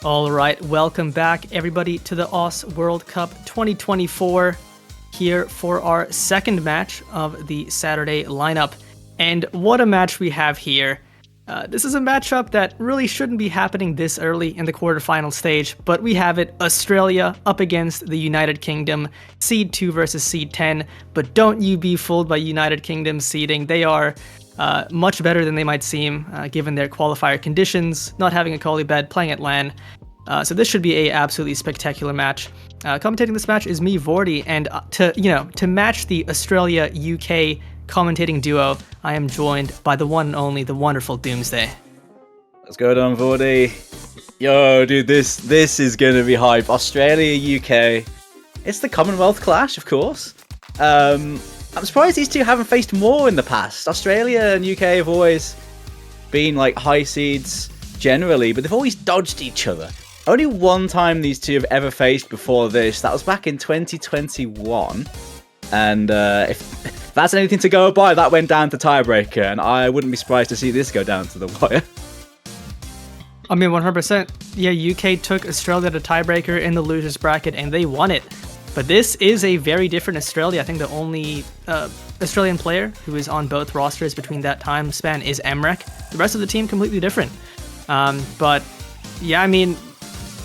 All right, welcome back everybody to the AUS World Cup 2024 here for our second match of the Saturday lineup. And what a match we have here. This is a matchup that really shouldn't be happening this early in the quarterfinal stage, but we have it. Australia up against the United Kingdom, seed 2 versus seed 10. But don't you be fooled by United Kingdom's seeding. They are much better than they might seem, given their qualifier conditions, not having a quali bed, playing at LAN. So this should be a absolutely spectacular match. Commentating this match is me, Vordy, and to match the Australia-UK commentating duo, I am joined by the one and only, the wonderful Doomsday. What's going on, Vordy? Yo, dude, this is gonna be hype. Australia, UK. It's the Commonwealth clash, of course. I'm surprised these two haven't faced more in the past. Australia and UK have always been like high seeds generally, but they've always dodged each other. Only one time these two have ever faced before this. That was back in 2021. And if that's anything to go by, that went down to tiebreaker, and I wouldn't be surprised to see this go down to the wire. I mean, 100%. Yeah, UK took Australia to tiebreaker in the losers bracket, and they won it. But this is a very different Australia. I think the only Australian player who is on both rosters between that time span is Emrek. The rest of the team completely different. But yeah, I mean,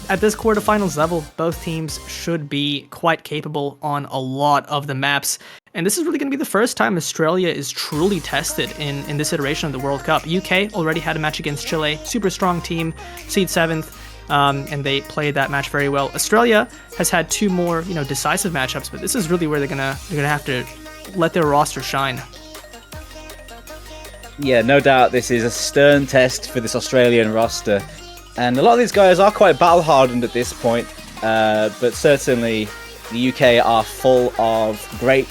at this quarterfinals level, both teams should be quite capable on a lot of the maps. And this is really going to be the first time Australia is truly tested in this iteration of the World Cup. UK already had a match against Chile, super strong team, seed 7th, and they played that match very well. Australia has had two more, decisive matchups, but this is really where they're gonna have to let their roster shine. Yeah, no doubt this is a stern test for this Australian roster. And a lot of these guys are quite battle-hardened at this point, but certainly the UK are full of great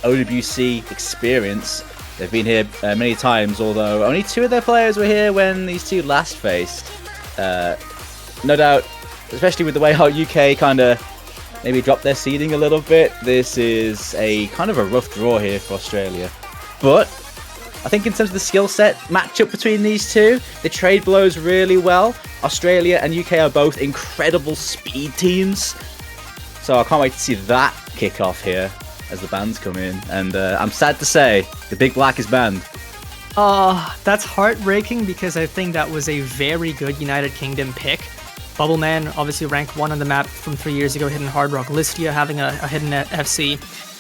OWC experience. They've been here many times, although only two of their players were here when these two last faced. No doubt, especially with the way how UK kind of maybe dropped their seeding a little bit, this is a kind of a rough draw here for Australia. But I think in terms of the skill set matchup between these two, the trade blows really well. Australia and UK are both incredible speed teams. So I can't wait to see that kick off here as the bans come in. And I'm sad to say, the Big Black is banned. That's heartbreaking because I think that was a very good United Kingdom pick. Bubbleman, obviously ranked 1 on the map from 3 years ago, hidden Hard Rock. Listia having a hidden FC.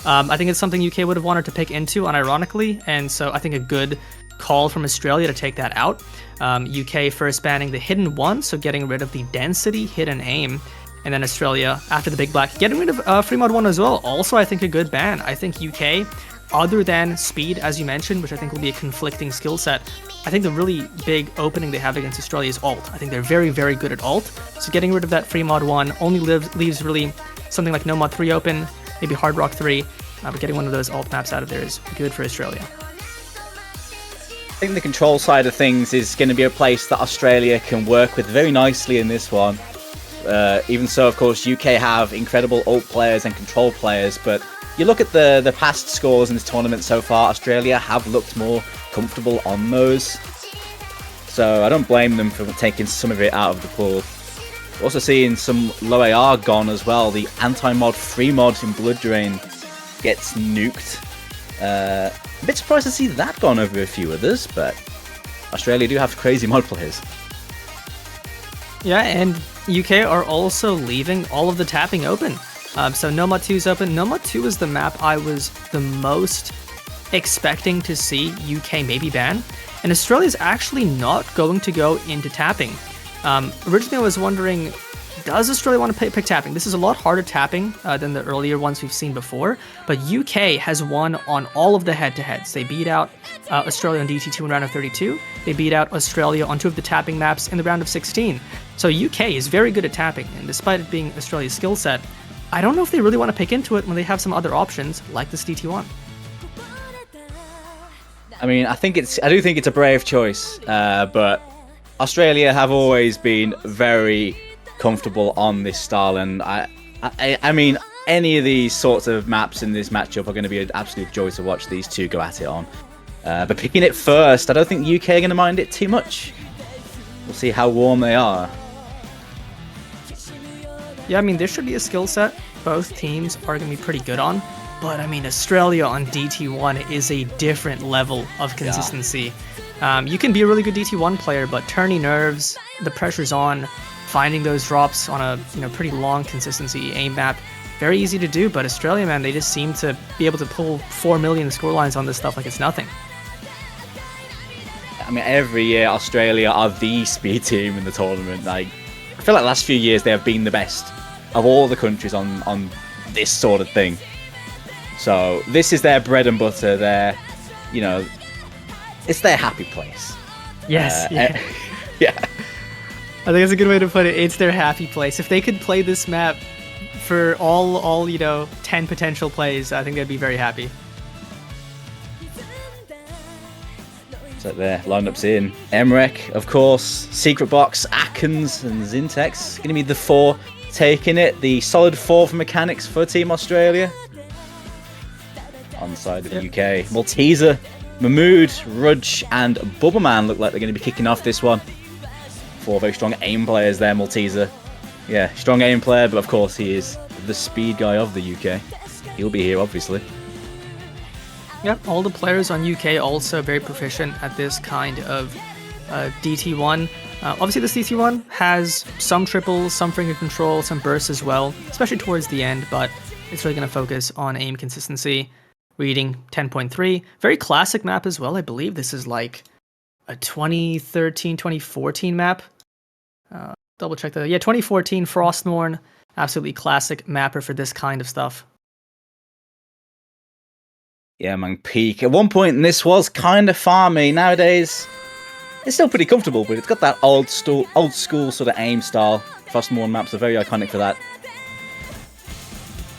I think it's something UK would have wanted to pick into, unironically, and so I think a good call from Australia to take that out. UK first banning the hidden 1, so getting rid of the density hidden aim, and then Australia after the Big Black getting rid of free mod 1 as well. Also, I think a good ban. I think UK, other than speed, as you mentioned, which I think will be a conflicting skill set, I think the really big opening they have against Australia is ult. I think they're very, very good at ult. So getting rid of that free mod 1 only leaves really something like no mod 3 open, maybe Hard Rock 3, but getting one of those alt maps out of there is good for Australia. I think the control side of things is going to be a place that Australia can work with very nicely in this one. Even so, of course, UK have incredible ult players and control players, but you look at the past scores in this tournament so far, Australia have looked more comfortable on those. So I don't blame them for taking some of it out of the pool. We're also seeing some low AR gone as well. The anti-mod free mod in Blood Drain gets nuked. A bit surprised to see that gone over a few others, but Australia do have crazy mod players. Yeah, and UK are also leaving all of the tapping open. So No Mod 2 is open. No Mod 2 is the map I was the most expecting to see UK maybe ban. And Australia's actually not going to go into tapping. Originally I was wondering, does Australia want to pick tapping? This is a lot harder tapping than the earlier ones we've seen before, but UK has won on all of the head-to-heads. They beat out Australia on DT2 in round of 32. They beat out Australia on 2 of the tapping maps in the round of 16. So UK is very good at tapping, and despite it being Australia's skill set, I don't know if they really want to pick into it when they have some other options, like this DT1. I mean, I do think it's a brave choice, but Australia have always been very comfortable on this style, and I mean, any of these sorts of maps in this matchup are going to be an absolute joy to watch these two go at it on. But picking it first, I don't think UK are going to mind it too much. We'll see how warm they are. Yeah, I mean, this should be a skill set both teams are going to be pretty good on. But, I mean, Australia on DT1 is a different level of consistency. Yeah. You can be a really good DT1 player, but turning nerves, the pressure's on, finding those drops on a pretty long consistency aim map, very easy to do. But Australia, man, they just seem to be able to pull 4 million scorelines on this stuff like it's nothing. I mean, every year Australia are the speed team in the tournament. Like, I feel like the last few years they have been the best of all the countries on this sort of thing. So this is their bread and butter. It's their happy place. Yes. Yeah. Yeah. I think that's a good way to put it. It's their happy place. If they could play this map for all 10 potential plays, I think they'd be very happy. So their lineups in Emrek, of course, Secret Box, Atkins, and Zintex. Going to be the 4 taking it. The solid 4 for mechanics for Team Australia. On the side of the UK, Malteser, Mahmood, Rudge, and Bubbleman look like they're going to be kicking off this one. 4 very strong aim players there, Malteser. Yeah, strong aim player, but of course he is the speed guy of the UK. He'll be here, obviously. Yep, all the players on UK also very proficient at this kind of DT1. Obviously, this DT1 has some triples, some finger control, some bursts as well, especially towards the end, but it's really going to focus on aim consistency. Reading 10.3. Very classic map as well. I believe this is like a 2013, 2014 map. Double check that. Yeah, 2014 Frostmourne. Absolutely classic mapper for this kind of stuff. Yeah, man, peak. At one point, this was kind of farmy. Nowadays, it's still pretty comfortable, but it's got that old school sort of aim style. Frostmourne maps are very iconic for that.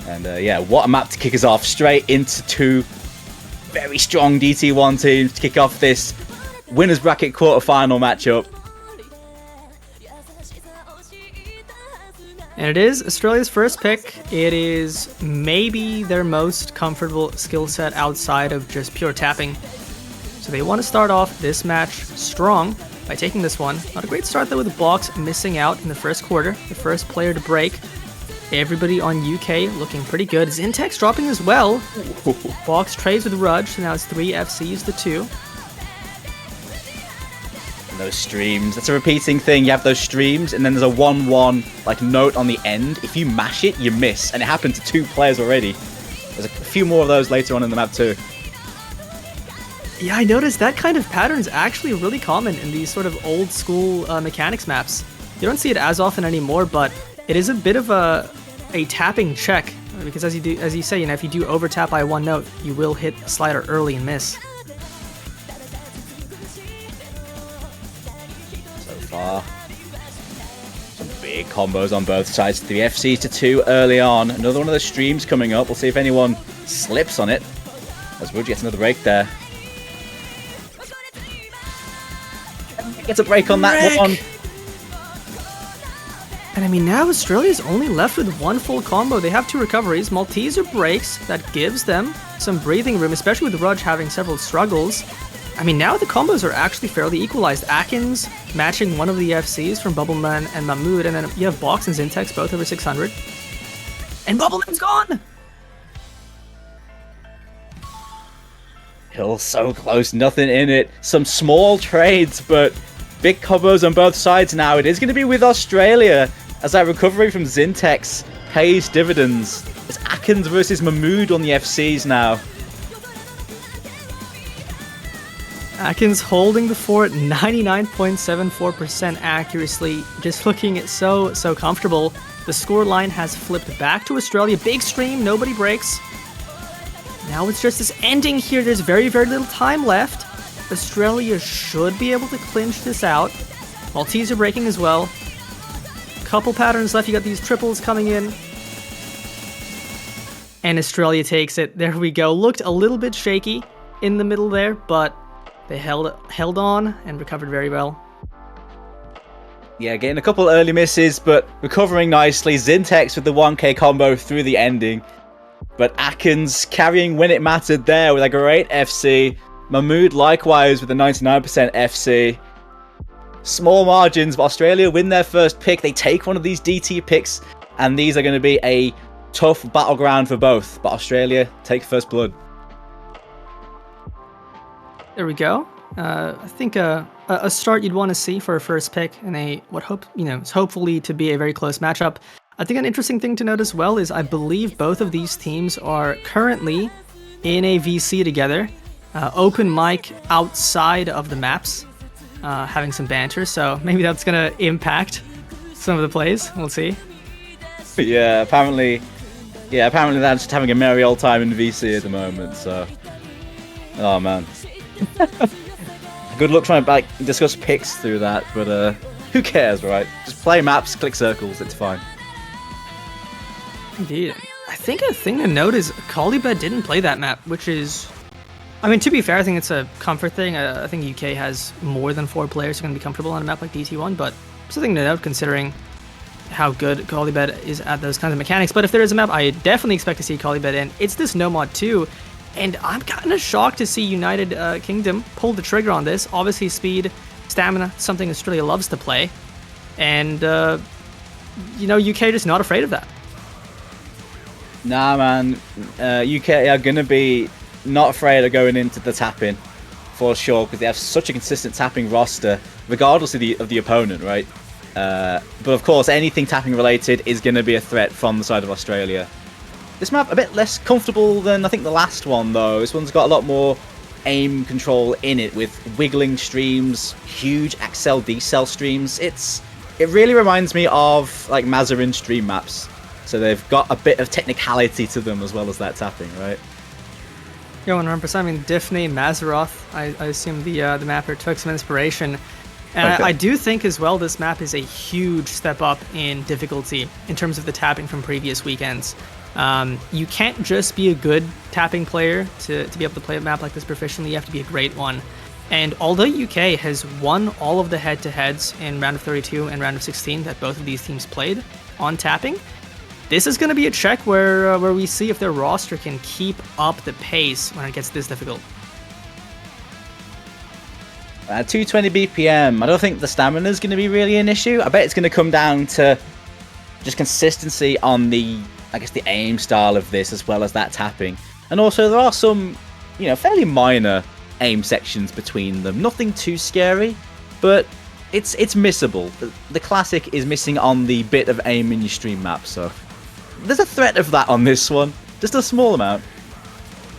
And yeah, what a map to kick us off. Straight into 2 very strong DT1 teams to kick off this winners bracket quarterfinal matchup. And it is Australia's first pick. It is maybe their most comfortable skill set outside of just pure tapping. So they want to start off this match strong by taking this one. Not a great start though, with the Box missing out in the first quarter. The first player to break. Everybody on UK looking pretty good. Zintex dropping as well. Box trades with Rudge, so now it's 3 FCs to 2. And those streams, that's a repeating thing. You have those streams, and then there's a 1-1 like note on the end. If you mash it, you miss. And it happened to 2 players already. There's a few more of those later on in the map too. Yeah, I noticed that kind of pattern is actually really common in these sort of old school mechanics maps. You don't see it as often anymore, but it is a bit of a tapping check, because as you say, if you do over tap by 1 note, you will hit a slider early and miss. So far, some big combos on both sides. 3 FCs to 2 early on. Another one of the streams coming up. We'll see if anyone slips on it. As Rudge gets another break there. Gets a break on that one. And I mean, now Australia's only left with 1 full combo. They have 2 recoveries. Malteser breaks. That gives them some breathing room, especially with Rudge having several struggles. I mean, now the combos are actually fairly equalized. Atkins matching one of the FCs from Bubbleman and Mahmood, and then you have Box and Zintex both over 600. And Bubbleman's gone! Hill so close, nothing in it. Some small trades, but big combos on both sides now. It is going to be with Australia as that recovery from Zintex pays dividends. It's Atkins versus Mahmood on the FCs now. Atkins holding the fort, 99.74% accuracy, just looking at so comfortable. The score line has flipped back to Australia. Big stream, nobody breaks. Now it's just this ending here. There's very little time left. Australia should be able to clinch this out. Malteser breaking as well. Couple patterns left. You got these triples coming in. And Australia takes it. There we go. Looked a little bit shaky in the middle there, but they held on and recovered very well. Yeah, getting a couple early misses, but recovering nicely. Zintex with the 1k combo through the ending. But Atkins carrying when it mattered there with a great FC. Mahmood likewise with a 99% FC. Small margins, but Australia win their first pick. They take one of these DT picks and these are going to be a tough battleground for both. But Australia take first blood. There we go. I think a start you'd want to see for a first pick in a it's hopefully to be a very close matchup. I think an interesting thing to note as well is I believe both of these teams are currently in a VC together, open mic outside of the maps, having some banter. So maybe that's gonna impact some of the plays. We'll see. Yeah, apparently they're just having a merry old time in VC at the moment. So, oh man. Good luck trying to discuss picks through that, but who cares, right? Just play maps, click circles, it's fine. Indeed. I think a thing to note is Colibet didn't play that map, which is... I mean, to be fair, I think it's a comfort thing. I think UK has more than 4 players who are going to be comfortable on a map like DT1, but it's a thing to note considering how good Colibet is at those kinds of mechanics. But if there is a map I definitely expect to see Colibet in, it's this Nomad 2. And I'm kind of shocked to see United Kingdom pull the trigger on this. Obviously, speed, stamina, something Australia loves to play. And, UK just not afraid of that. Nah, man. UK are going to be not afraid of going into the tapping, for sure, because they have such a consistent tapping roster, regardless of the opponent, right? But of course, anything tapping related is going to be a threat from the side of Australia. This map a bit less comfortable than I think the last one, though. This one's got a lot more aim control in it, with wiggling streams, huge accel decel streams. It really reminds me of like Mazarin stream maps. So they've got a bit of technicality to them as well as that tapping, right? Yeah, 100%. I mean, Diffney, Mazeroth, I assume the mapper took some inspiration. And okay. I do think as well this map is a huge step up in difficulty in terms of the tapping from previous weekends. You can't just be a good tapping player to be able to play a map like this proficiently. You have to be a great one. And although UK has won all of the head-to-heads in round of 32 and round of 16 that both of these teams played on tapping, this is going to be a check where we see if their roster can keep up the pace when it gets this difficult. 220 BPM. I don't think the stamina is going to be really an issue. I bet it's going to come down to just consistency on the aim style of this, as well as that tapping. And also there are some, fairly minor aim sections between them. Nothing too scary, but it's missable. The classic is missing on the bit of aim in your stream map, so there's a threat of that on this one. Just a small amount.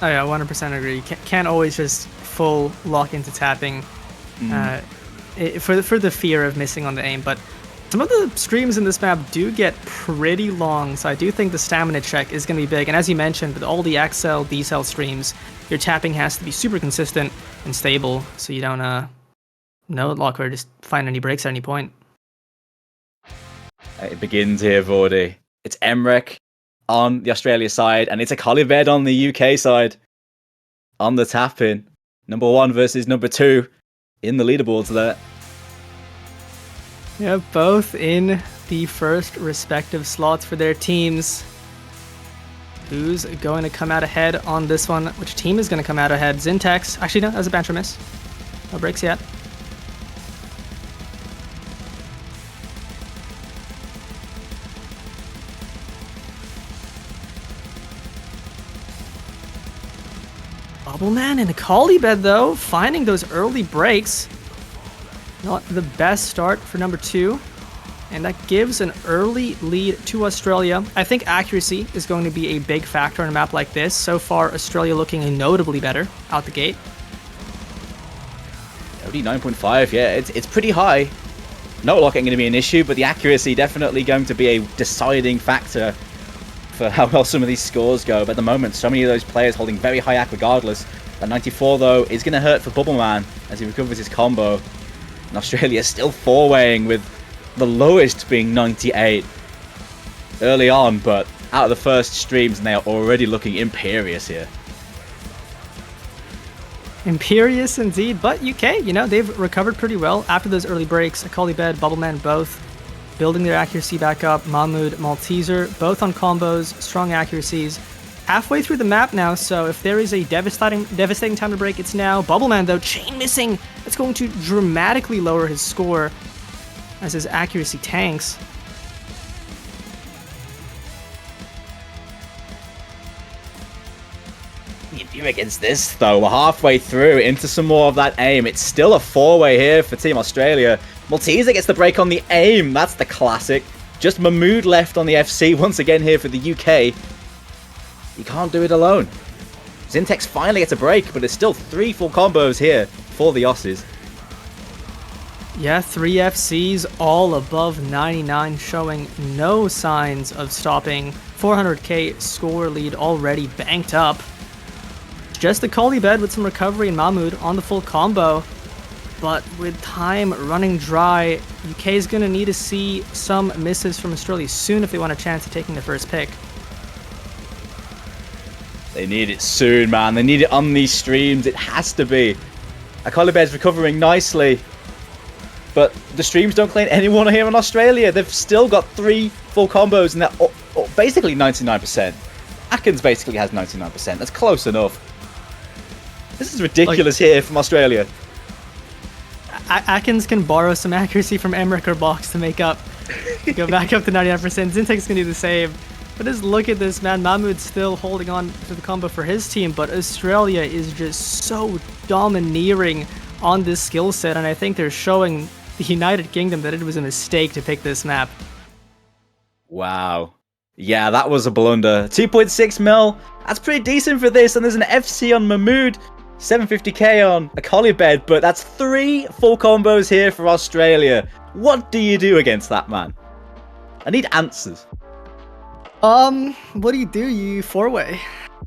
Oh yeah, 100% agree. You can't always just full lock into tapping for the fear of missing on the aim, but some of the streams in this map do get pretty long, so I do think the stamina check is going to be big. And as you mentioned, with all the accel, decel streams, your tapping has to be super consistent and stable, so you don't no lock or just find any breaks at any point. It begins here, Vordy. It's Emrek on the Australia side, and it's a Colibet on the UK side. On the tapping. Number 1 versus number 2 in the leaderboards there. Yeah, both in the first respective slots for their teams. Who's going to come out ahead on this one? Which team is going to come out ahead? Zintex. Actually, no, that was a banter miss. No breaks yet. Bubbleman and a Colibet, though, finding those early breaks. Not the best start for number 2, and that gives an early lead to Australia. I think accuracy is going to be a big factor in a map like this. So far, Australia looking notably better out the gate. 9.5, yeah, it's pretty high. No locking going to be an issue, but the accuracy definitely going to be a deciding factor for how well some of these scores go. But at the moment, so many of those players holding very high act regardless. That 94, though, is going to hurt for Bubbleman as he recovers his combo. And Australia still 4-weighing, with the lowest being 98 early on, but out of the first streams, and they are already looking imperious here. Imperious indeed, but UK, they've recovered pretty well after those early breaks. Colibet, Bubbleman, both building their accuracy back up. Mahmoud, Malteser, both on combos, strong accuracies. Halfway through the map now, so if there is a devastating time to break, it's now. Bubbleman, though, chain missing. It's going to dramatically lower his score as his accuracy tanks. do against this, though? We're halfway through into some more of that aim. It's still a 4-way here for Team Australia. Malteser gets the break on the aim. That's the classic. Just Mahmood left on the FC once again here for the UK. He can't do it alone. Zintex finally gets a break, but there's still 3 full combos here for the Aussies. Yeah, 3 FCs, all above 99, showing no signs of stopping. 400k score lead already banked up. Just the Kali bed with some recovery and Mahmood on the full combo. But with time running dry, UK is going to need to see some misses from Australia soon if they want a chance of taking the first pick. They need it soon, man. They need it on these streams. It has to be. Akolibed's recovering nicely. But the streams don't claim anyone here in Australia. They've still got 3 full combos and they're basically 99%. Atkins basically has 99%. That's close enough. This is ridiculous here from Australia. Atkins can borrow some accuracy from Emmerich or Box to make up. Go back up to 99%. Zintex can do the same. But just look at this, man. Mahmood's still holding on to the combo for his team, but Australia is just so domineering on this skill set, and I think they're showing the United Kingdom that it was a mistake to pick this map. Wow. Yeah, that was a blunder. 2.6 mil. That's pretty decent for this, and there's an FC on Mahmood. 750k on Akolibed, but that's 3 full combos here for Australia. What do you do against that, man? I need answers. What do? You 4-way.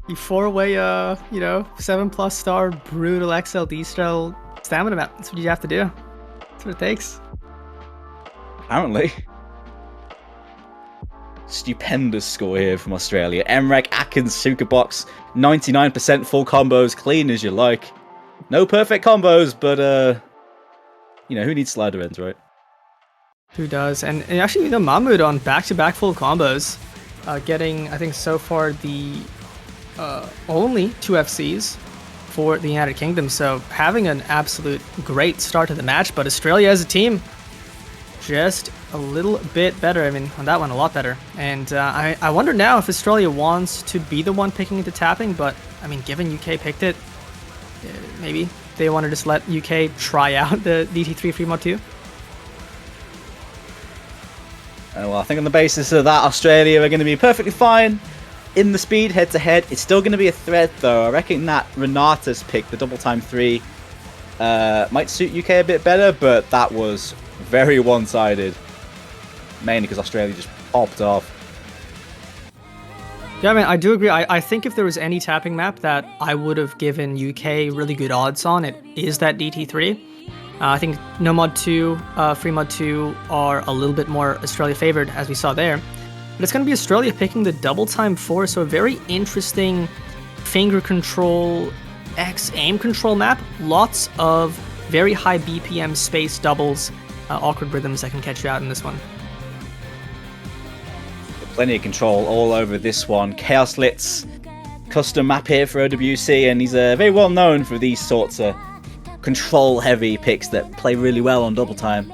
You 4-way, 7+ star brutal XLD style stamina map. That's what you have to do. That's what it takes. Apparently. Stupendous score here from Australia. Emrek, Atkins, Sukabox, 99% full combos, clean as you like. No perfect combos, but who needs slider ends, right? Who does? And actually, Mahmood on back-to-back full combos, getting, I think, so far the only 2 FCs for the United Kingdom. So having an absolute great start to the match, but Australia as a team, just a little bit better. I mean, on that one, a lot better. And I wonder now if Australia wants to be the one picking into tapping, but I mean, given UK picked it, maybe they want to just let UK try out the DT3 free mod 2. Well, I think on the basis of that, Australia are going to be perfectly fine in the speed head-to-head. It's still going to be a threat, though. I reckon that Renata's pick, the double time 3, might suit UK a bit better, but that was very one-sided. Mainly because Australia just popped off. Yeah, I mean, I do agree. I think if there was any tapping map that I would have given UK really good odds on, it is that DT3. I think no mod 2, free mod 2 are a little bit more Australia favored, as we saw there. But it's going to be Australia picking the double time 4, so a very interesting finger control X aim control map. Lots of very high BPM space doubles, awkward rhythms that can catch you out in this one. Plenty of control all over this one. Chaos Lit's custom map here for OWC, and he's very well known for these sorts of control-heavy picks that play really well on double time.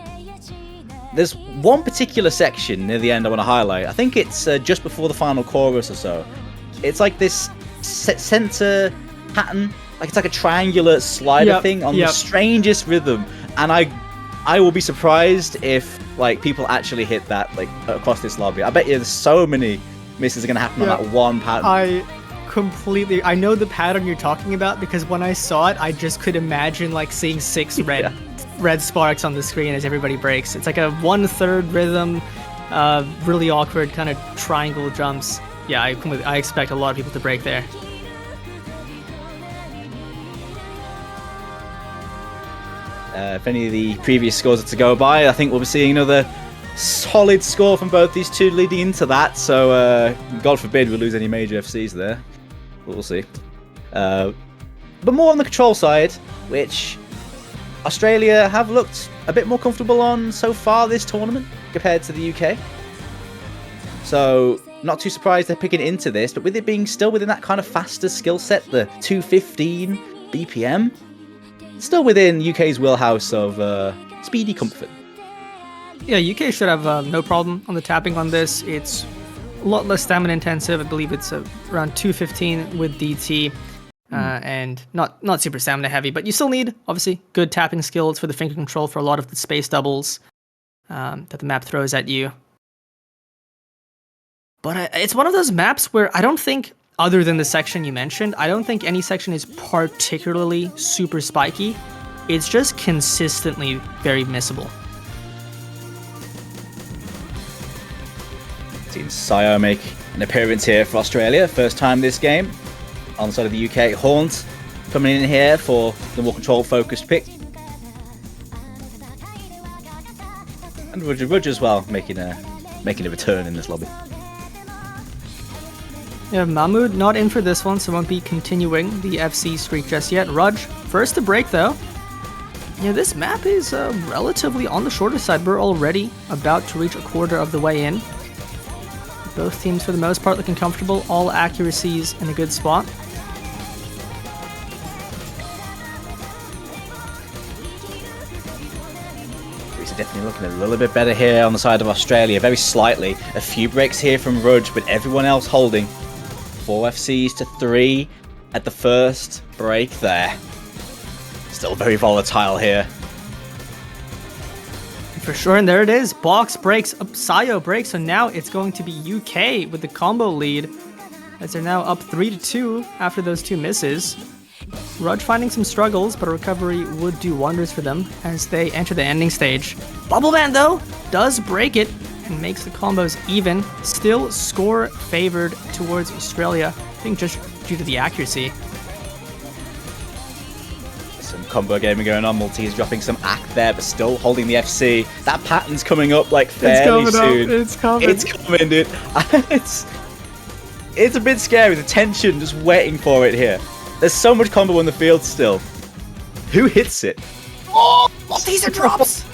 There's one particular section near the end I want to highlight. I think it's just before the final chorus or so. It's like this center pattern, like it's like a triangular slider thing on the strangest rhythm, and I will be surprised if like people actually hit that like across this lobby. I bet you there's so many misses are going to happen on that one pattern. I know the pattern you're talking about, because when I saw it, I just could imagine like seeing 6 red sparks on the screen as everybody breaks. It's like a 1/3 rhythm, really awkward kind of triangle jumps. Yeah, I expect a lot of people to break there. If any of the previous scores are to go by, I think we'll be seeing another solid score from both these two leading into that. So, God forbid we lose any major FCs there. We'll see. But more on the control side, which Australia have looked a bit more comfortable on so far this tournament compared to the UK. So, not too surprised they're picking into this, but with it being still within that kind of faster skill set, the 215 BPM, still within UK's wheelhouse of speedy comfort. Yeah, UK should have no problem on the tapping on this. It's a lot less stamina intensive. I believe it's around 215 with DT. and not super stamina heavy, but you still need, obviously, good tapping skills for the finger control for a lot of the space doubles that the map throws at you. But it's one of those maps where I don't think, other than the section you mentioned, I don't think any section is particularly super spiky. It's just consistently very missable. Seen Sayo make an appearance here for Australia, first time this game. On the side of the UK, Haunt coming in here for the more control-focused pick. And Rudge as well, making a return in this lobby. Yeah, Mahmood not in for this one, so won't be continuing the FC streak just yet. Rudge, first to break though. Yeah, this map is relatively on the shorter side. We're already about to reach a quarter of the way in. Both teams, for the most part, looking comfortable. All accuracies in a good spot. It's definitely looking a little bit better here on the side of Australia, very slightly. A few breaks here from Rudge, but everyone else holding. 4 FCs to 3 at the first break there. Still very volatile here. For sure, and there it is. Box breaks, Sayo breaks, so now it's going to be UK with the combo lead, as they're now up 3-2 after those 2 misses. Rudge finding some struggles, but a recovery would do wonders for them as they enter the ending stage. Bubbleman, though, does break it and makes the combos even. Still score favored towards Australia, I think just due to the accuracy. Some combo gaming going on. Multi is dropping some act there, but still holding the FC. That pattern's coming up like fairly soon. It's coming. It's coming, dude. It's a bit scary. The tension just waiting for it here. There's so much combo on the field still. Who hits it? Oh, Malteser drops!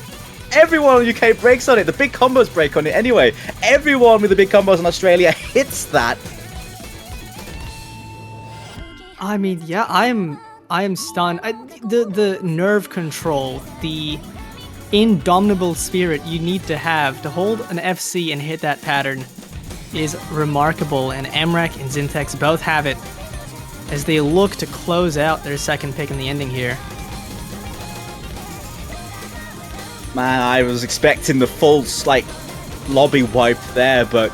Everyone on UK breaks on it. The big combos break on it anyway. Everyone with the big combos in Australia hits that. I mean, yeah, I am stunned. The nerve control, the indomitable spirit you need to have to hold an FC and hit that pattern is remarkable, and Emrek and Zintex both have it as they look to close out their second pick in the ending here. Man, I was expecting the full, lobby wipe there, but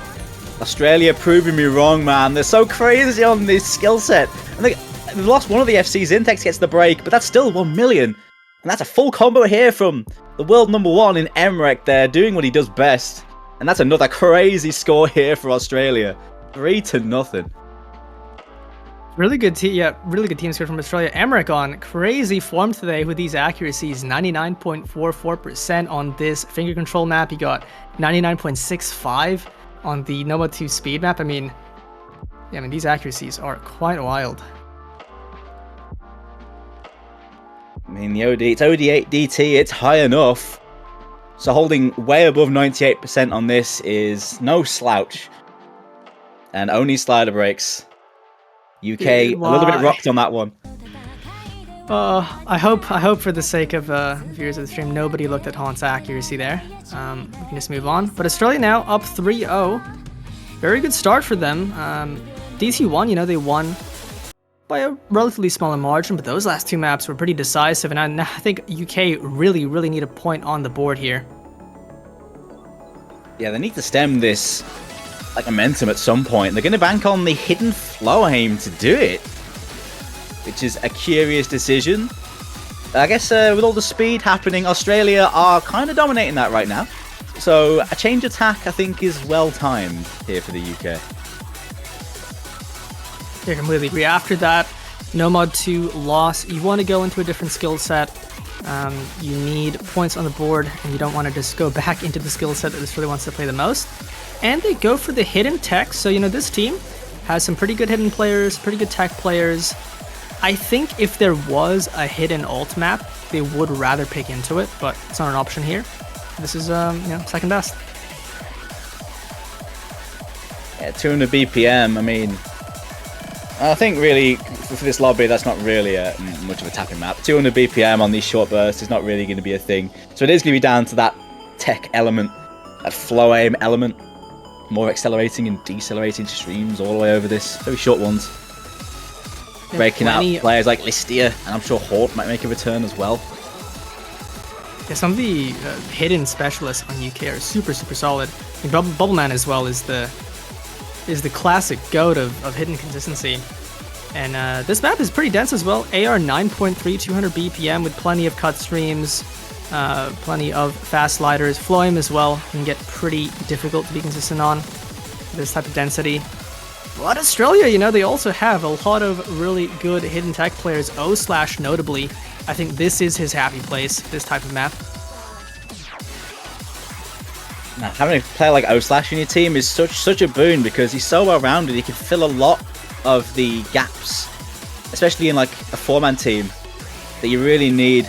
Australia proving me wrong, man. They're so crazy on this skill set. And they've lost one of the FCs. Intex gets the break, but that's still 1 million. And that's a full combo here from the world #1 in Emrek there, doing what he does best. And that's another crazy score here for Australia. 3-0. Really good team score from Australia. Emrek on crazy form today with these accuracies. 99.44% on this finger control map. He got 99.65 on the Noma 2 speed map. I mean, these accuracies are quite wild. I mean, it's OD8 DT, it's high enough. So holding way above 98% on this is no slouch. And only slider breaks. UK a little bit rocked on that one. I hope for the sake of viewers of the stream, nobody looked at Haunt's accuracy there. We can just move on. But Australia now up 3-0. Very good start for them. DT won, they won by a relatively smaller margin, but those last 2 maps were pretty decisive, and I think UK really need a point on the board here. Yeah, they need to stem this momentum at some point. They're going to bank on the hidden flow aim to do it, which is a curious decision. I guess with all the speed happening, Australia are kind of dominating that right now. So a change attack, I think, is well timed here for the UK. I completely agree. After that Nomad 2 loss, you want to go into a different skill set. You need points on the board, and you don't want to just go back into the skill set that this really wants to play the most. And they go for the hidden tech. So, this team has some pretty good hidden players, pretty good tech players. I think if there was a hidden ult map, they would rather pick into it, but it's not an option here. This is, second best. Yeah, 200 BPM, I mean, I think really, for this lobby, that's not really much of a tapping map. 200 BPM on these short bursts is not really going to be a thing. So it is going to be down to that tech element, that flow aim element. More accelerating and decelerating streams all the way over this. Very short ones. breaking out players like Listia, and I'm sure Hort might make a return as well. Yeah, some of the hidden specialists on UK are super solid. I mean, Bubbleman as well is the classic goat of hidden consistency. And this map is pretty dense as well. AR 9.3, 200 BPM with plenty of cut streams, plenty of fast sliders. Floim as well can get pretty difficult to be consistent on this type of density. But Australia, you know, they also have a lot of really good hidden tech players. O/Slash notably. I think this is his happy place, this type of map. Now, having a player like O/Slash in your team is such a boon because he's so well-rounded. He can fill a lot of the gaps, especially in like a 4-man team that you really need.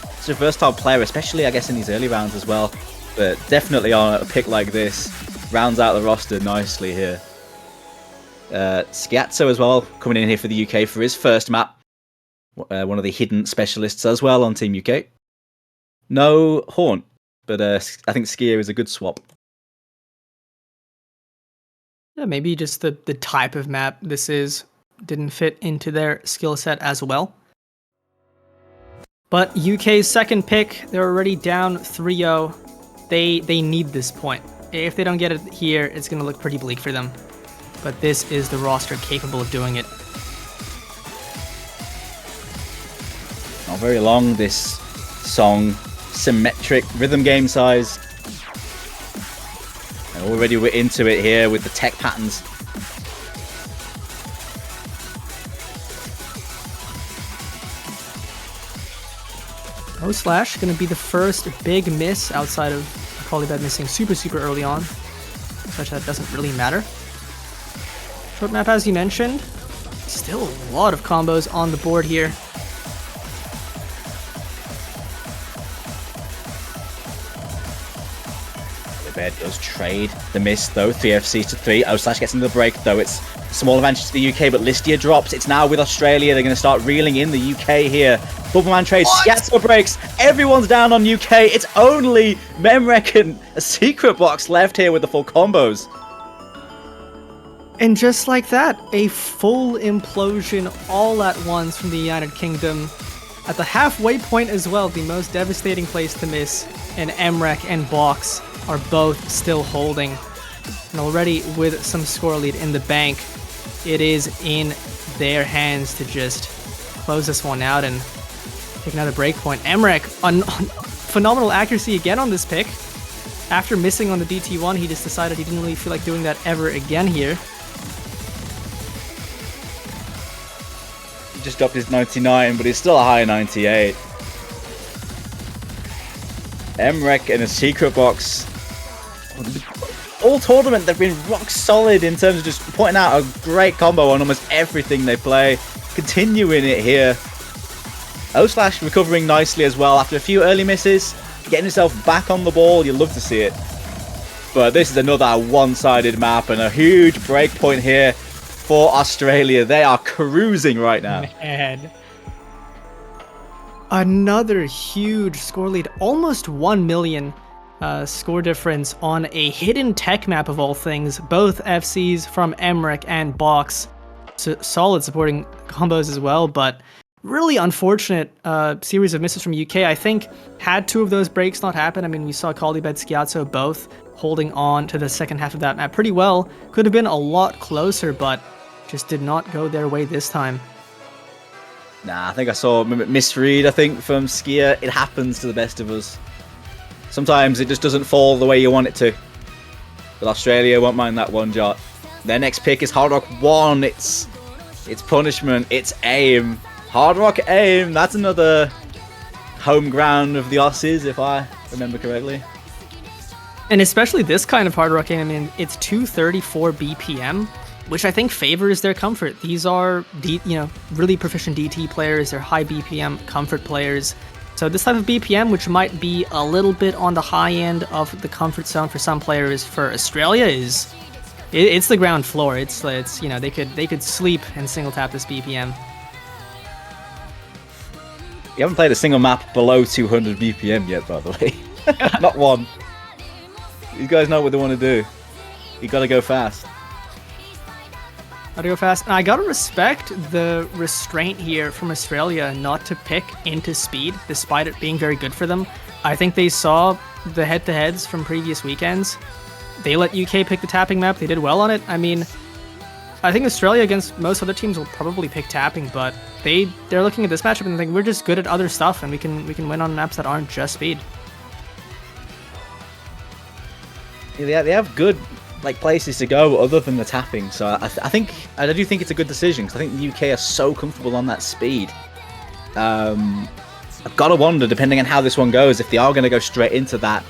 It's a versatile player, especially I guess in these early rounds as well. But definitely on a pick like this, rounds out the roster nicely here. Schiazzo as well, coming in here for the UK for his first map. One of the hidden specialists as well on Team UK. No Horn, but I think Skier is a good swap. Yeah, maybe just the type of map this didn't fit into their skill set as well. But UK's second pick, they're already down 3-0. They need this point. If they don't get it here, it's going to look pretty bleak for them. But this is the roster capable of doing it. Not very long, this song. Symmetric rhythm game size. And already we're into it here with the tech patterns. O/Slash going to be the first big miss outside of Colibet missing super early on. Such that doesn't really matter. Short map, as you mentioned. Still a lot of combos on the board here. Colibet does trade the miss though. 3 FCs to 3. O/Slash gets into the break though. It's a small advantage to the UK, but Listia drops. It's now with Australia. They're going to start reeling in the UK here. Bubbleman trades. Schiazzo breaks. Everyone's down on UK. It's only Memrek and a secret box left here with the full combos. And just like that, a full implosion all at once from the United Kingdom. At the halfway point as well, the most devastating place to miss, and Emrek and Box are both still holding. And already with some score lead in the bank, it is in their hands to just close this one out and take another break point. Emrek, on phenomenal accuracy again on this pick. After missing on the DT1, he just decided he didn't really feel like doing that ever again here. Just dropped his 99, but he's still a high 98. Emrek in a secret box. All tournament, they've been rock solid in terms of just pointing out a great combo on almost everything they play. Continuing it here. O/Slash recovering nicely as well after a few early misses. Getting himself back on the ball, you love to see it. But this is another one-sided map and a huge break point here for Australia. They are cruising right now. Man. Another huge score lead, almost 1 million score difference on a hidden tech map of all things. Both FCs from Emrek and Box. So solid supporting combos as well, but really unfortunate series of misses from UK. I think had 2 of those breaks not happened, I mean, we saw Colibet, Schiazzo both holding on to the second half of that map pretty well. Could have been a lot closer, but just did not go their way this time. Nah, I think I saw a misread, I think, from Skier. It happens to the best of us. Sometimes it just doesn't fall the way you want it to. But Australia won't mind that one jot. Their next pick is Hard Rock 1. It's punishment. It's AIM. Hard Rock AIM. That's another home ground of the Aussies, if I remember correctly. And especially this kind of Hard Rock AIM, I mean, it's 234 BPM, which I think favors their comfort. These are, really proficient DT players. They're high BPM comfort players. So this type of BPM, which might be a little bit on the high end of the comfort zone for some players, for Australia it's the ground floor. It's they could sleep and single tap this BPM. You haven't played a single map below 200 BPM yet, by the way. Not one. These guys know what they want to do. You got to go fast. Gotta go fast. And I gotta respect the restraint here from Australia not to pick into speed, despite it being very good for them. I think they saw the head-to-heads from previous weekends. They let UK pick the tapping map. They did well on it. I mean, I think Australia against most other teams will probably pick tapping, but they're looking at this matchup and think we're just good at other stuff, and we can win on maps that aren't just speed. Yeah, they have good places to go other than the tapping, so I do think it's a good decision, because I think the UK are so comfortable on that speed. I've got to wonder, depending on how this one goes, if they are going to go straight into that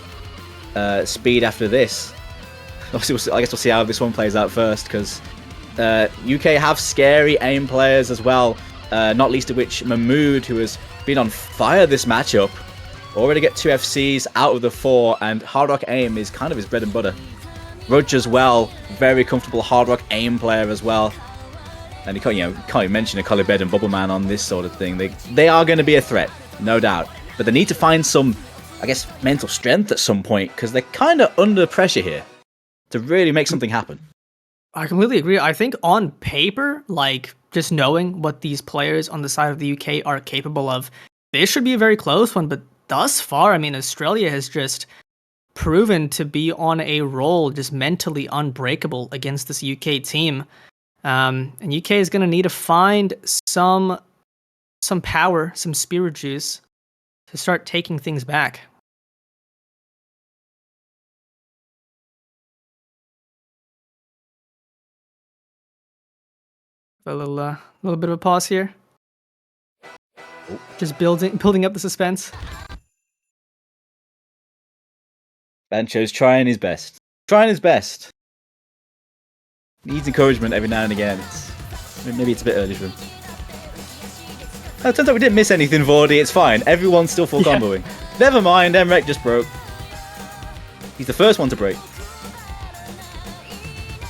speed after this. Obviously, I guess we'll see how this one plays out first, because UK have scary aim players as well, not least of which Mahmood, who has been on fire this matchup. Already get 2 FCs out of the 4, and Hard Rock aim is kind of his bread and butter. Rudge as well, very comfortable Hard Rock aim player as well. And you can't even mention a Colibed and Bubbleman on this sort of thing. They are going to be a threat, no doubt. But they need to find some, I guess, mental strength at some point, because they're kind of under pressure here to really make something happen. I completely agree. I think on paper, just knowing what these players on the side of the UK are capable of, this should be a very close one. But thus far, I mean, Australia has just proven to be on a roll, just mentally unbreakable against this UK team. And UK is going to need to find some power, some spirit juice to start taking things back. A little bit of a pause here. Just building up the suspense. Bancho's trying his best. Needs encouragement every now and again. Maybe it's a bit early for him. Oh, it turns out we didn't miss anything, Vordy. It's fine. Everyone's still full comboing. Never mind, Emrek just broke. He's the first one to break.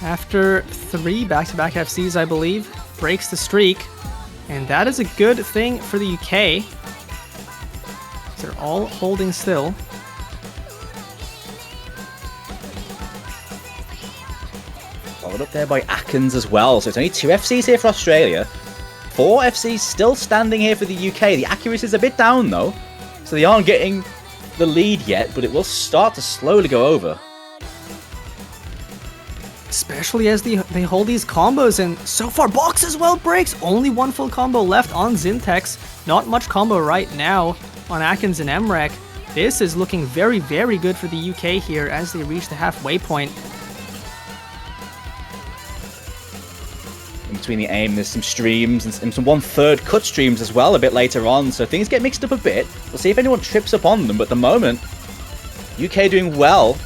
After 3 back-to-back FCs, I believe, breaks the streak. And that is a good thing for the UK. They're all holding still. Followed up there by Atkins as well. So it's only 2 FCs here for Australia. 4 FCs still standing here for the UK. The accuracy is a bit down though. So they aren't getting the lead yet, but it will start to slowly go over. Especially as they hold these combos, and so far Box as well breaks. Only 1 full combo left on Zintex. Not much combo right now on Atkins and Emrek. This is looking very, very good for the UK here as they reach the halfway point. In between the aim, there's some streams and some 1/3 cut streams as well a bit later on, so things get mixed up a bit. We'll see if anyone trips up on them, but at the moment, UK doing well.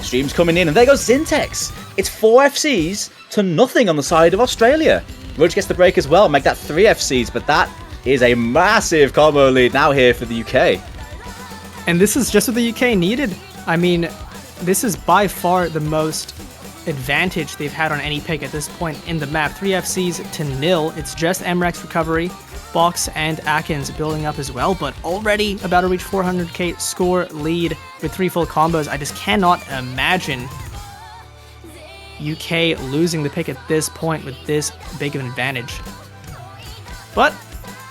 Streams coming in, and there goes Zintex. It's 4 FCs to nothing on the side of Australia. Rudge gets the break as well, make that 3 FCs, but that is a massive combo lead now here for the UK. And this is just what the UK needed. I mean, this is by far the most advantage they've had on any pick at this point in the map. 3 FCs to 0. It's just Emrek's recovery, Box and Atkins building up as well, but already about to reach 400k score lead with 3 full combos. I just cannot imagine UK losing the pick at this point with this big of an advantage. But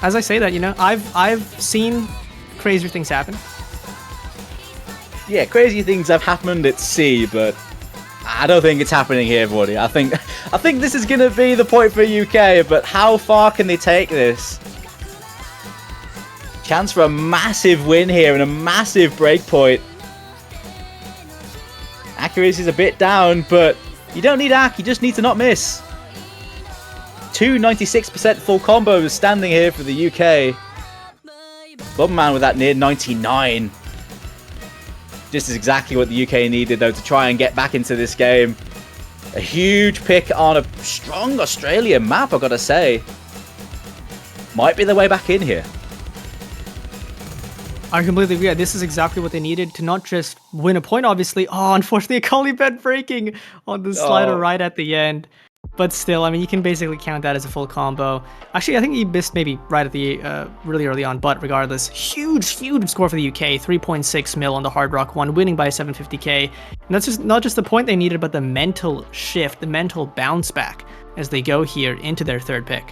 as I say that, I've seen crazier things happen. Yeah, crazy things have happened at sea, but I don't think it's happening here, everybody. I think this is going to be the point for UK, but how far can they take this? Chance for a massive win here and a massive break point. Accuracy is a bit down, but you don't need you just need to not miss. 2 96% full combos standing here for the UK. Bubman with that near 99. Just is exactly what the UK needed, though, to try and get back into this game. A huge pick on a strong Australian map, I've got to say. Might be the way back in here. I completely agree. This is exactly what they needed to not just win a point, obviously. Oh, unfortunately, a Colibed breaking on the slider right at the end. But still, I mean, you can basically count that as a full combo. Actually, I think he missed maybe right at the really early on, but regardless, huge score for the UK. 3.6 mil on the Hard Rock one, winning by 750k And that's just not just the point they needed, but the mental shift, the mental bounce back as they go here into their third pick.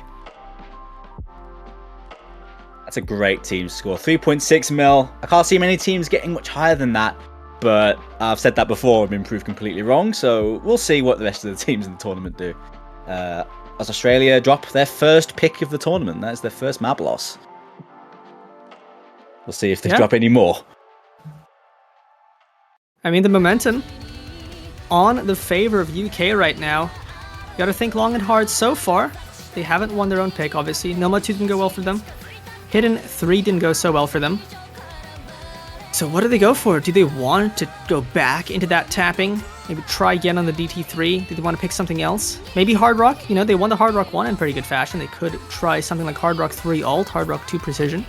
That's a great team score. 3.6 mil. I can't see many teams getting much higher than that, but I've said that before and been proved completely wrong, so we'll see what the rest of the teams in the tournament do. As Australia drop their first pick of the tournament, that's their first map loss. We'll see if they drop any more. I mean, the momentum on the favor of UK right now. You gotta think long and hard. So far, they haven't won their own pick, obviously. Nomad 2 didn't go well for them. Hidden 3 didn't go so well for them. So what do they go for? Do they want to go back into that tapping? Maybe try again on the DT3? Do they want to pick something else? Maybe Hard Rock? You know, they won the Hard Rock 1 in pretty good fashion. They could try something like Hard Rock 3 Alt, Hard Rock 2 Precision.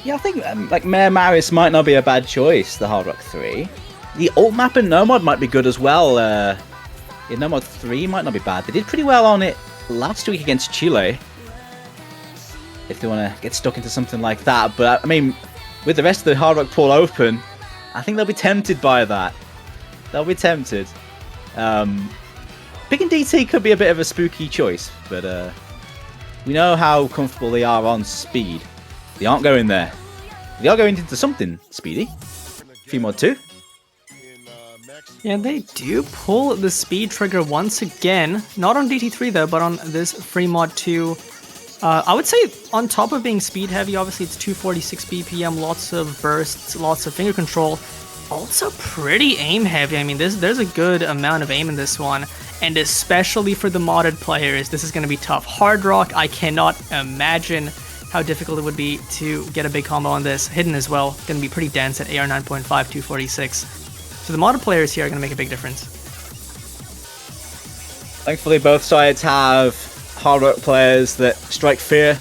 Yeah, I think like Mayor Maris might not be a bad choice, the Hard Rock 3. The Alt map and Nomad might be good as well. Yeah, Nomad 3 might not be bad. They did pretty well on it last week against Chile. If they want to get stuck into something like that. But I mean, with the rest of the Hard Rock pool open, I think they'll be tempted by that. They'll be tempted. Picking DT could be a bit of a spooky choice, but we know how comfortable they are on speed. They aren't going there. They are going into something speedy. Mod 2. Yeah, they do pull the speed trigger once again. Not on DT3 though, but on this Mod 2. I would say on top of being speed heavy, obviously it's 246 BPM, lots of bursts, lots of finger control. Also pretty aim heavy. I mean, there's a good amount of aim in this one. And especially for the modded players, this is going to be tough. Hard Rock, I cannot imagine how difficult it would be to get a big combo on this. Hidden as well, going to be pretty dense at AR 9.5, 246. So the modded players here are going to make a big difference. Thankfully, both sides have Hard Rock players that strike fear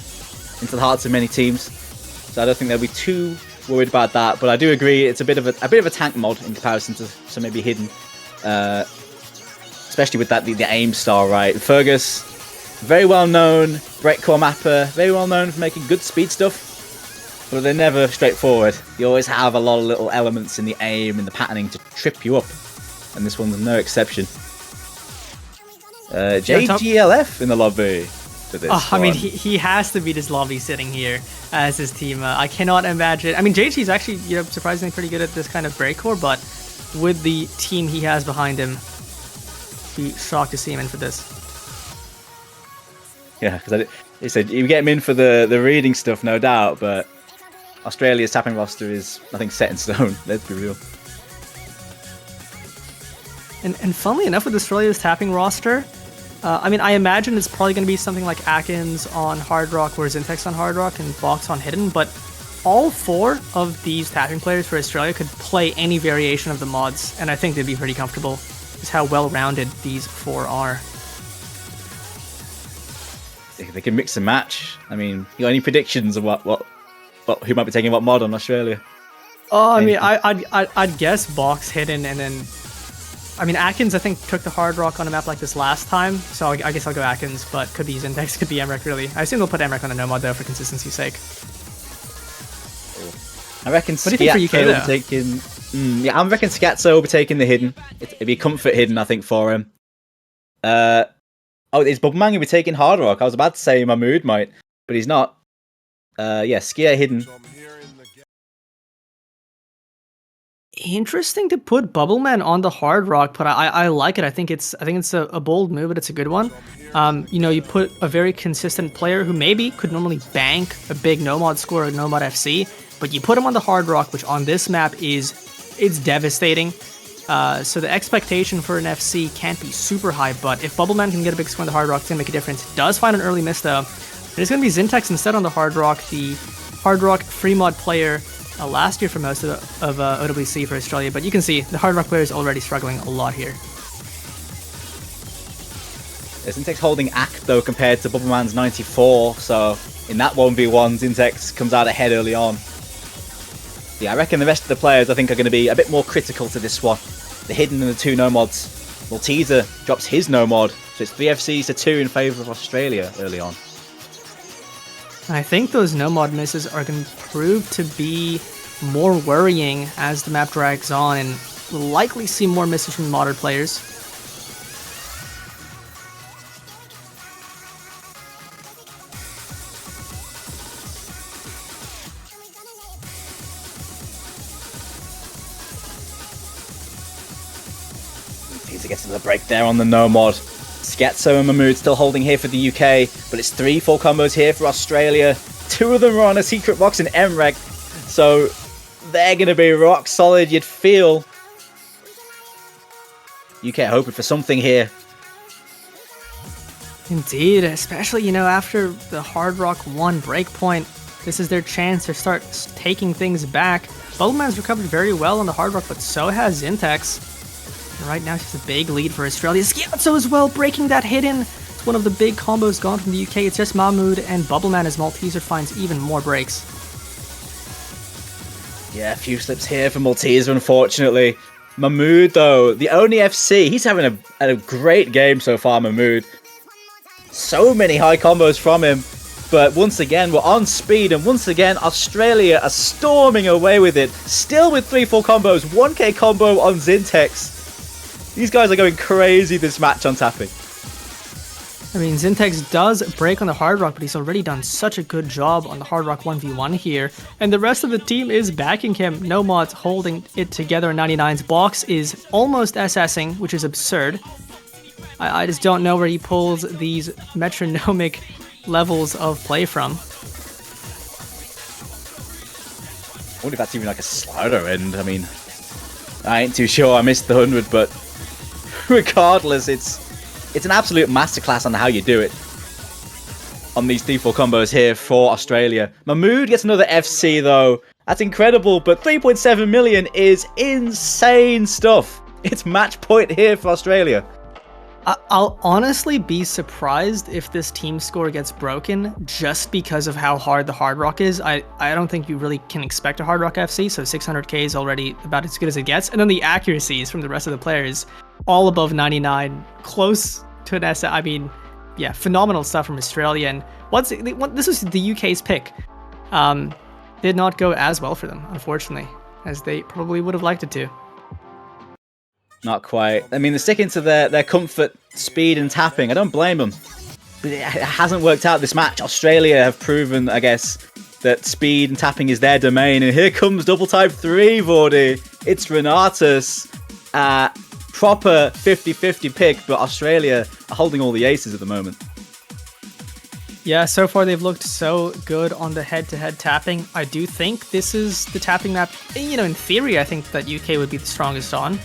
into the hearts of many teams. So I don't think they'll be too worried about that. But I do agree, it's a bit of a tank mod in comparison to some maybe Hidden. Especially with that the aim style, right? Fergus, very well known breakcore mapper, very well known for making good speed stuff, but they're never straightforward. You always have a lot of little elements in the aim and the patterning to trip you up, and this one's no exception. JGLF in the lobby for this one. I mean, he has to beat his lobby sitting here as his team. I cannot imagine. I mean, JG's actually, you know, surprisingly pretty good at this kind of breakcore, but with the team he has behind him, be shocked to see him in for this. Yeah, because he said you get him in for the reading stuff, no doubt, but Australia's tapping roster is, I think, set in stone. Let's be real. And funnily enough, with Australia's tapping roster, I mean, I imagine it's probably going to be something like Atkins on Hard Rock, whereas Intex on Hard Rock, and Box on Hidden, but all 4 of these tapping players for Australia could play any variation of the mods, and I think they'd be pretty comfortable. Is how well-rounded these 4 are. They can mix and match. I mean, you got any predictions of what who might be taking what mod on Australia? Oh, I mean, I'd guess Box, Hidden, and then I mean, Atkins, I think, took the Hard Rock on a map like this last time, so I guess I'll go Atkins, but could be Zintex, could be Emrek, really. I assume they'll put Emrek on a no-mod, though, for consistency's sake. I reckon What do you think for UK, will be taking... yeah, I reckon Scatso will be taking the Hidden. It'd be comfort Hidden, I think, for him. Oh, it's Bubbleman who'll be taking Hard Rock. I was about to say Mahmood might, but he's not. Yeah, Skia Hidden. Interesting to put Bubbleman on the Hard Rock, but I like it. I think it's a bold move, but it's a good one. You know, you put a very consistent player who maybe could normally bank a big no-mod score or no-mod FC, but you put him on the Hard Rock, which on this map it's devastating. So the expectation for an FC can't be super high, but if Bubbleman can get a big score on the Hard Rock, it's going to make a difference. Does find an early miss, though. And it's going to be Zintex instead on the Hard Rock, the Hard Rock free mod player last year for most of OWC for Australia, but you can see the Hard Rock player is already struggling a lot here. Zintex holding Act, though, compared to Bubbleman's 94, so in that 1v1, Zintex comes out ahead early on. Yeah, I reckon the rest of the players, I think, are going to be a bit more critical to this one. The Hidden and the 2 no-mods. Malteser drops his no-mod, so it's 3 FCs to 2 in favour of Australia early on. I think those no-mod misses are going to prove to be more worrying as the map drags on, and we'll likely see more misses from the modern players. Teaser gets to the break there on the Nomad. Schizo and Mahmood still holding here for the UK, but it's 3-4 combos here for Australia. 2 of them are on a secret box in MREG, so they're going to be rock solid, you'd feel. UK hoping for something here. Indeed, especially, after the Hard Rock 1 breakpoint, this is their chance to start taking things back. Bubbleman's recovered very well on the Hard Rock, but so has Zintex. And right now, it's just a big lead for Australia. Schizo as well, breaking that hidden. It's one of the big combos gone from the UK. It's just Mahmood and Bubbleman as Malteser finds even more breaks. Yeah, a few slips here for Malteser, unfortunately. Mahmood, though, the only FC, he's having a great game so far, Mahmood. So many high combos from him. But once again, we're on speed, and once again, Australia are storming away with it. Still with 3-4 combos, 1k combo on Zintex. These guys are going crazy this match on tapping. I mean, Zintex does break on the Hard Rock, but he's already done such a good job on the Hard Rock 1v1 here. And the rest of the team is backing him. Nomad's holding it together. 99's box is almost SSing, which is absurd. I just don't know where he pulls these metronomic levels of play from. I wonder if that's even like a slider end. I mean, I ain't too sure. I missed the 100, but regardless, it's an absolute masterclass on how you do it on these 3-4 combos here for Australia. Mahmood gets another FC though. That's incredible, but 3.7 million is insane stuff. It's match point here for Australia. I'll honestly be surprised if this team score gets broken just because of how hard the Hard Rock is. I don't think you really can expect a Hard Rock FC, so 600k is already about as good as it gets. And then the accuracies from the rest of the players, all above 99, close to an S. I mean, yeah, phenomenal stuff from Australia. And this was the UK's pick. Did not go as well for them, unfortunately, as they probably would have liked it to. Not quite. I mean, they're sticking to their comfort, speed, and tapping. I don't blame them. But it hasn't worked out this match. Australia have proven, I guess, that speed and tapping is their domain. And here comes double type 3, Vordy. It's Renatus. Proper 50-50 pick, but Australia are holding all the aces at the moment. Yeah, so far they've looked so good on the head-to-head tapping. I do think this is the tapping map. In theory, I think that UK would be the strongest on.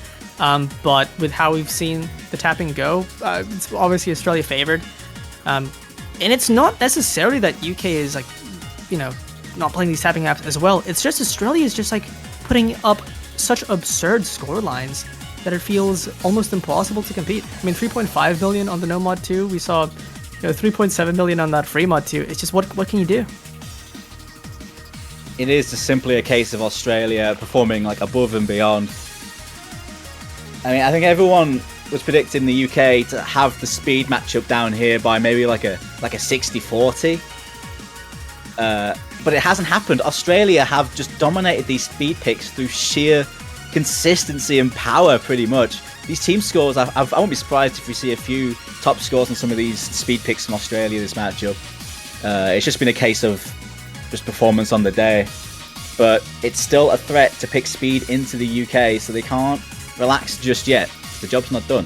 But with how we've seen the tapping go, it's obviously Australia favored. And it's not necessarily that UK is not playing these tapping maps as well. It's just Australia is just putting up such absurd score lines that it feels almost impossible to compete. I mean, 3.5 million on the No Mod 2. We saw 3.7 million on that free mod 2. It's just what can you do? It is just simply a case of Australia performing above and beyond. I mean, I think everyone was predicting the UK to have the speed matchup down here by maybe like a 60-40. But it hasn't happened. Australia have just dominated these speed picks through sheer consistency and power, pretty much. These team scores, I won't be surprised if we see a few top scores on some of these speed picks from Australia this matchup. It's just been a case of just performance on the day. But it's still a threat to pick speed into the UK, so they can't relax just yet. The job's not done.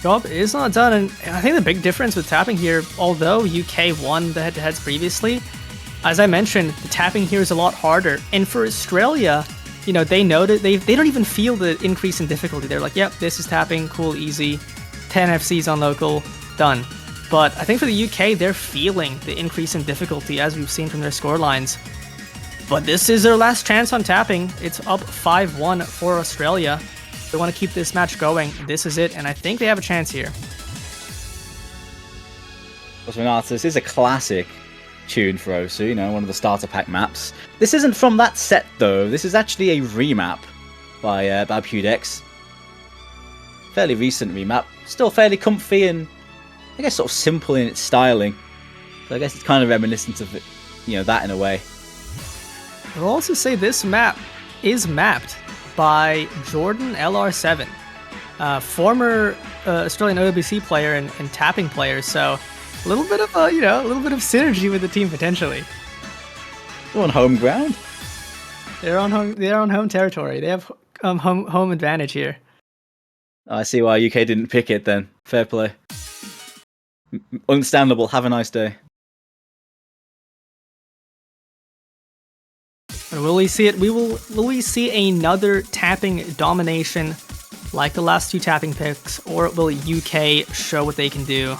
Job is not done, and I think the big difference with tapping here, although UK won the head-to-heads previously, as I mentioned, the tapping here is a lot harder. And for Australia, they know that they don't even feel the increase in difficulty. They're like, yep, this is tapping, cool, easy, 10 FCs on local, done. But I think for the UK, they're feeling the increase in difficulty as we've seen from their score lines. But this is their last chance on tapping. It's up 5-1 for Australia. They want to keep this match going. This is it, and I think they have a chance here. This is a classic tune for Osu, one of the starter pack maps. This isn't from that set, though. This is actually a remap by Pudex. Fairly recent remap. Still fairly comfy and, I guess, sort of simple in its styling. So I guess it's kind of reminiscent of it, that in a way. I'll also say this map is mapped by Jordan LR7, former Australian OWC player and tapping player. So a little bit of a little bit of synergy with the team potentially. They're on home ground. They're on home territory. They have home advantage here. I see why UK didn't pick it then. Fair play. Understandable. Have a nice day. And will we see it? Will we see another tapping domination like the last two tapping picks, or will UK show what they can do?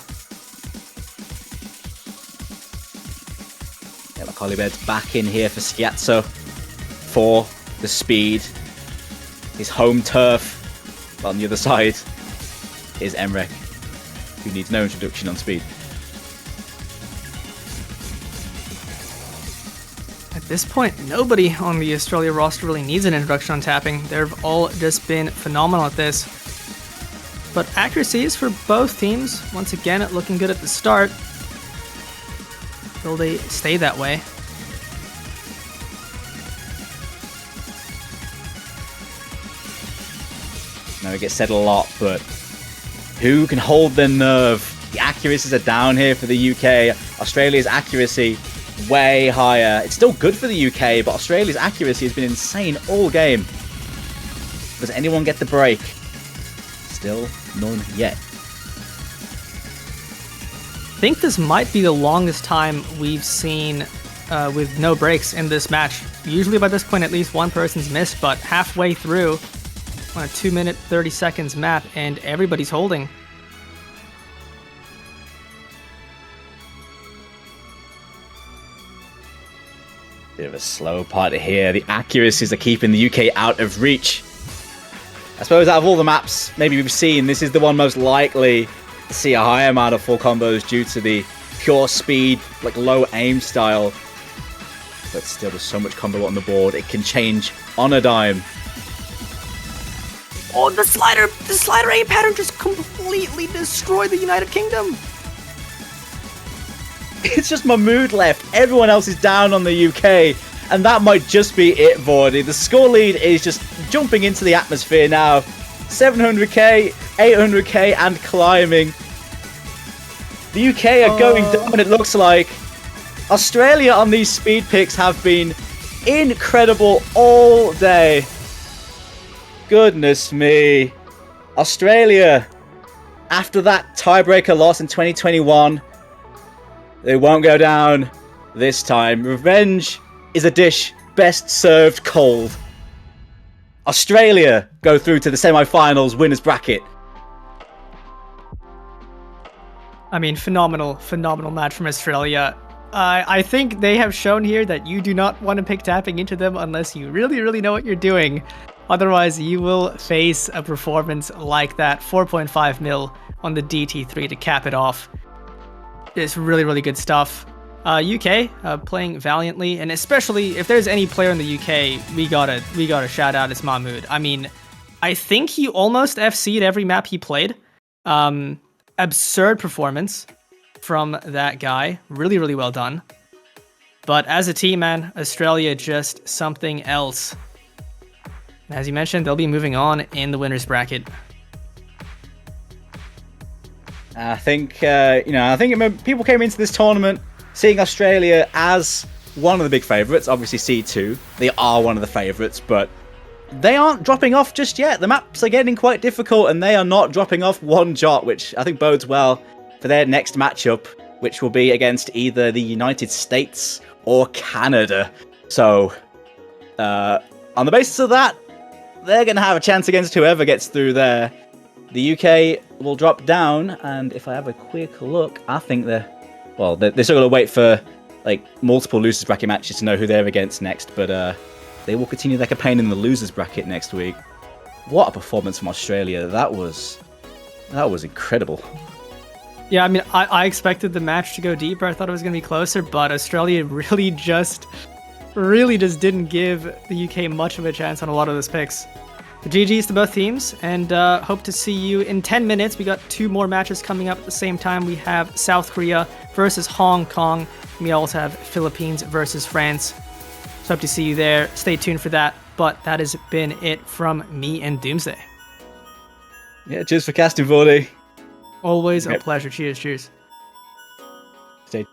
Yeah, Macaulay-Bed's back in here for Schiazzo for the speed. His home turf. On the other side is Emrek, who needs no introduction on speed. At this point, nobody on the Australia roster really needs an introduction on tapping. They've all just been phenomenal at this. But accuracies for both teams, once again, looking good at the start. Will they stay that way? Now it gets said a lot, but who can hold their nerve? The accuracies are down here for the UK. Australia's accuracy way higher. It's still good for the UK, but Australia's accuracy has been insane all game. Does anyone get the break? Still none yet. I think this might be the longest time we've seen with no breaks in this match. Usually by this point at least one person's missed, but halfway through on a 2-minute 30 seconds map and everybody's holding. Bit of a slow part here. The accuracies are keeping the UK out of reach. I suppose out of all the maps maybe we've seen, this is the one most likely to see a high amount of full combos due to the pure speed, like low aim style. But still, there's so much combo on the board, it can change on a dime. Oh, the slider aim pattern just completely destroyed the United Kingdom. It's just Mahmood left. Everyone else is down on the UK. And that might just be it, Vordy. The score lead is just jumping into the atmosphere now. 700k, 800k, and climbing. The UK are going down, it looks like. Australia on these speed picks have been incredible all day. Goodness me. Australia, after that tiebreaker loss in 2021, they won't go down this time. Revenge is a dish best served cold. Australia go through to the semi-finals winners bracket. I mean, phenomenal match from Australia. I think they have shown here that you do not want to pick tapping into them unless you really know what you're doing. Otherwise, you will face a performance like that. 4.5 mil on the DT3 to cap it off. It's really good stuff. UK playing valiantly, and especially if there's any player in the UK, we gotta shout out it's Mahmood. I mean, I think he almost FC'd every map he played. Absurd performance from that guy. Really well done. But as a team, man, Australia just something else. And as you mentioned, they'll be moving on in the winners bracket. I think people came into this tournament seeing Australia as one of the big favourites. Obviously C2, they are one of the favourites, but they aren't dropping off just yet. The maps are getting quite difficult, and they are not dropping off one jot, which I think bodes well for their next matchup, which will be against either the United States or Canada. So, on the basis of that, they're going to have a chance against whoever gets through there. The UK will drop down, and if I have a quick look, I think they're still going to wait for like multiple losers bracket matches to know who they're against next, but they will continue their campaign in the losers bracket next week. What a performance from Australia. That was incredible. Yeah, I mean, I expected the match to go deeper. I thought it was going to be closer, but Australia really just didn't give the UK much of a chance on a lot of those picks. But GG's to both teams, and hope to see you in 10 minutes. We got 2 more matches coming up at the same time. We have South Korea versus Hong Kong. We also have Philippines versus France. So hope to see you there. Stay tuned for that. But that has been it from me and Doomsday. Yeah, cheers for casting, Vordy. Always a pleasure. Cheers, cheers. Stay